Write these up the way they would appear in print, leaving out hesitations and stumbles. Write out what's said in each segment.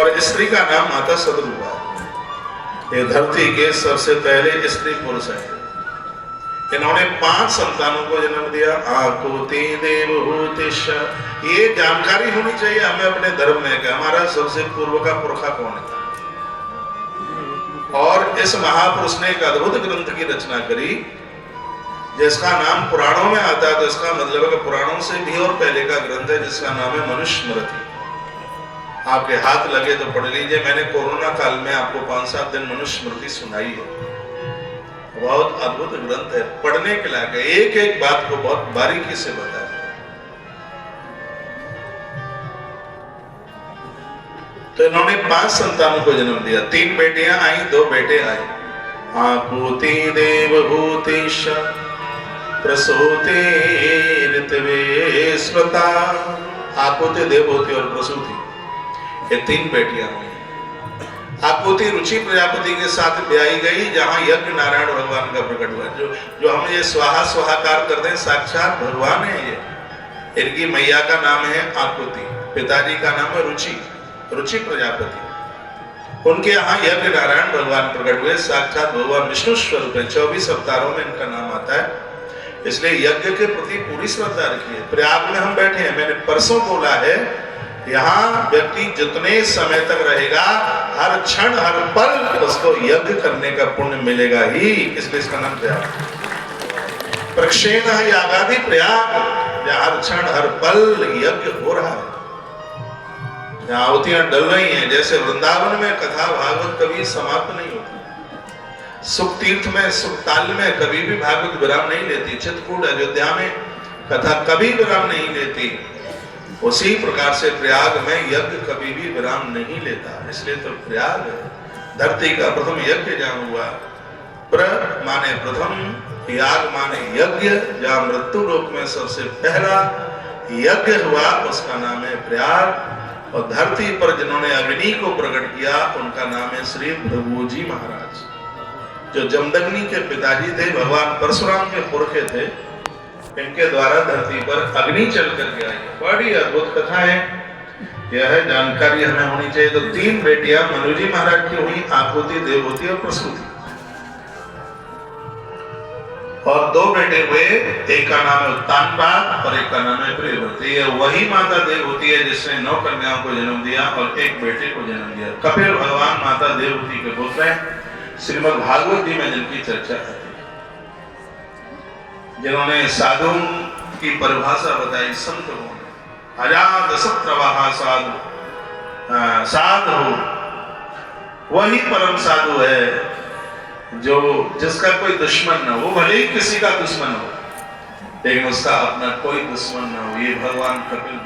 और स्त्री का नाम माता सदरूपा है। ये धरती के सबसे पहले स्त्री पुरुष है। इन्होंने 5 संतानों को जन्म दिया। आकुति देवहूतिश। ये जानकारी होनी चाहिए हमें अपने धर्म में कि हमारा सबसे पूर्व का पुरखा कौन है। और इस महापुरुष ने एक अद्भुत ग्रंथ की रचना करी जिसका नाम पुराणों में आता है। तो इसका मतलब है कि पुराणों से भी और पहले का ग्रंथ है जिसका नाम है मनुस्मृति। आपके हाथ लगे तो पढ़ लीजिए। मैंने कोरोना काल में आपको 5-7 दिन मनुस्मृति सुनाई है। बहुत अद्भुत ग्रंथ है, पढ़ने के लायक है। एक एक बात को बहुत बारीकी से बताया। तो इन्होंने 5 संतानों को जन्म दिया। 3 बेटियां आई, 2 बेटे आए। आकुति देवहूतिश प्रसूति ऋतवे स्वता। आकुति देवहूति और प्रसूति, ये 3 बेटियां हुई। आकुति रुचि प्रजापति के साथ ब्याही गई जहां यज्ञ नारायण भगवान का प्रकट हुआ। जो हम ये स्वाहा स्वाहाकार करते हैं साक्षात भगवान है ये। इनकी मैया का नाम है आकुति, पिताजी का नाम है रुचि, रुचि प्रजापति। उनके यहाँ यज्ञ नारायण भगवान प्रकट हुए, साक्षात भगवान विष्णु स्वरूप है। 24 अवतारों में इनका नाम आता है। इसलिए यज्ञ के प्रति पूरी श्रद्धा रखिए। प्रयाग में हम बैठे हैं, मैंने परसों बोला है, यहाँ व्यक्ति जितने समय तक रहेगा हर क्षण हर पल उसको यज्ञ करने का पुण्य मिलेगा ही। इसलिए इसका नाम प्रयाग। प्रक्षेण यागादि प्रयाग, हर क्षण हर पल यज्ञ हो रहा है। यहाँ आहुतियां डल रही हैं। जैसे वृंदावन में कथा भागवत कभी समाप्त नहीं होती। सुख तीर्थ में, सुख ताल में कभी भी भागवत विराम नहीं लेती। चित्रकूट अयोध्या में कथा कभी विराम नहीं लेती। उसी प्रकार से प्रयाग में यज्ञ कभी भी विराम नहीं लेता। इसलिए तो प्रयाग है। धरती का प्रथम यज्ञ जहाँ हुआ, प्र माने प्रथम, याग माने यज्ञ, जहाँ मृत्यु लोक में सबसे पहला यज्ञ हुआ उसका नाम है प्रयाग। और धरती पर जिन्होंने अग्नि को प्रकट किया उनका नाम है श्री भृगुजी महाराज, जो जमदग्नि के पिताजी थे, भगवान परशुराम के पुरखे थे। इनके द्वारा धरती पर अग्नि चल करके आई। बड़ी अद्भुत कथा है। यह जानकारी हमें होनी चाहिए। तो 3 बेटियां मनुजी महाराज की हुई, आकुति देवहूति और प्रसूति। और 2 बेटे हुए, एक का नाम है उत्तानपाद और एक का नाम है प्रियव्रती। ये वही माता देवहूति है जिसने 9 कन्याओं को जन्म दिया और 1 बेटे को जन्म दिया। कपिल भगवान माता देवहूति के पुत्र हैं। श्रीमद् भागवत जी में जिनकी चर्चा है, जिन्होंने साधु की परिभाषा बताई, संत हो अजात सत्रवाहा साधु। साधु वही परम साधु है जो जिसका कोई दुश्मन न हो, भले ही किसी का दुश्मन हो लेकिन उसका अपना कोई दुश्मन न हो। ये भगवान कपिल।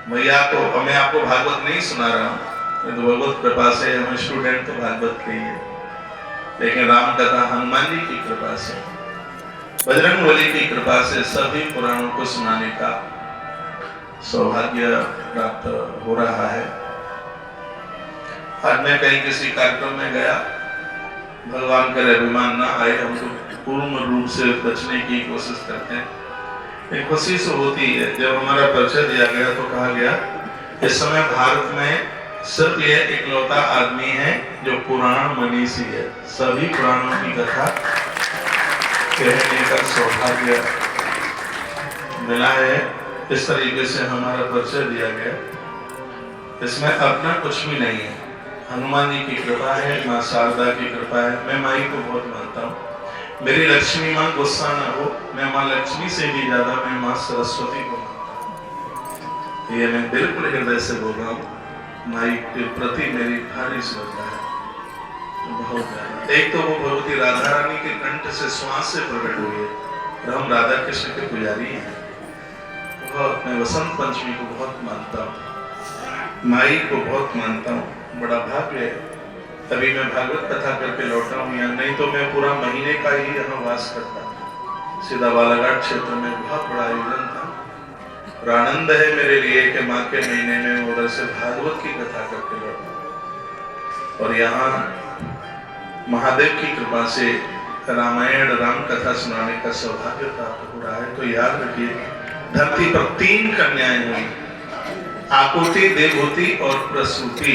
भैया को मैं आपको भागवत नहीं सुना रहा हूँ, तो भगवत कृपा से हम स्टूडेंट तो भागवत के ही है, लेकिन राम कथा हनुमान जी की कृपा से, बजरंगबली की कृपा से सभी पुराणों को सुनाने का सौभाग्य प्राप्त हो रहा है। आज मैं कहीं किसी कार्यक्रम में गया, भगवान करे अभिमान ना आए, हम लोग पूर्ण रूप से बचने की कोशिश करते हैं। एक खुशी से होती है। जब हमारा परिचय दिया गया तो कहा गया इस समय भारत में सिर्फ ये इकलौता आदमी है जो पुराण मनीषी है। सभी पुराणों की कथा कहने का सौभाग्य मिला है। इस तरीके से हमारा परिचय दिया गया। इसमें अपना कुछ भी नहीं है, हनुमान जी की कृपा है, माँ शारदा की कृपा है। मैं माई को बहुत मानता हूँ। मेरी लक्ष्मी माँ गुस्सा ना हो, मैं माँ लक्ष्मी से भी ज्यादा मैं माँ सरस्वती को मानता हूँ। ये मैं बिल्कुल हृदय से बोल रहा हूँ। माई के प्रति मेरी भारी श्रद्धा है, बहुत ज्यादा। एक तो वो भगवती राधा रानी के कंठ से श्वास से प्रकट हुई है और हम राधा कृष्ण के पुजारी हैं। बहुत मैं वसंत पंचमी को बहुत मानता हूँ, माई को बहुत मानता हूँ। बड़ा भाग्य है तभी मैं भागवत कथा करके लौटा हूँ यहाँ, नहीं तो मैं पूरा महीने का ही यहाँ वास करता। सीधा बालाघाट क्षेत्र में बहुत बड़ा आयोजन था और आनंद है मेरे लिए कि माँ के महीने में उधर से भागवत की कथा करके लौटा। और यहाँ महादेव की कृपा से रामायण राम कथा सुनाने का सौभाग्य प्राप्त हो रहा है। तो याद रखिए, धरती पर 3 कन्याएं हुई। आकुति, देवहूति और प्रसूति।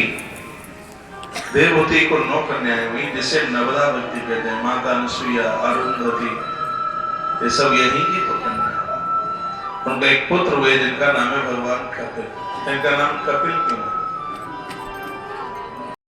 देवहूति को 9 कन्याएं हुई जिसे नवदा व्यक्ति कहते हैं। माता अनुसुईया, अरुंधति, ये सब यही की तो कन्या। उनका एक पुत्र हुए जिनका नाम है भगवान कपिल। इनका नाम कपिल क्यों है?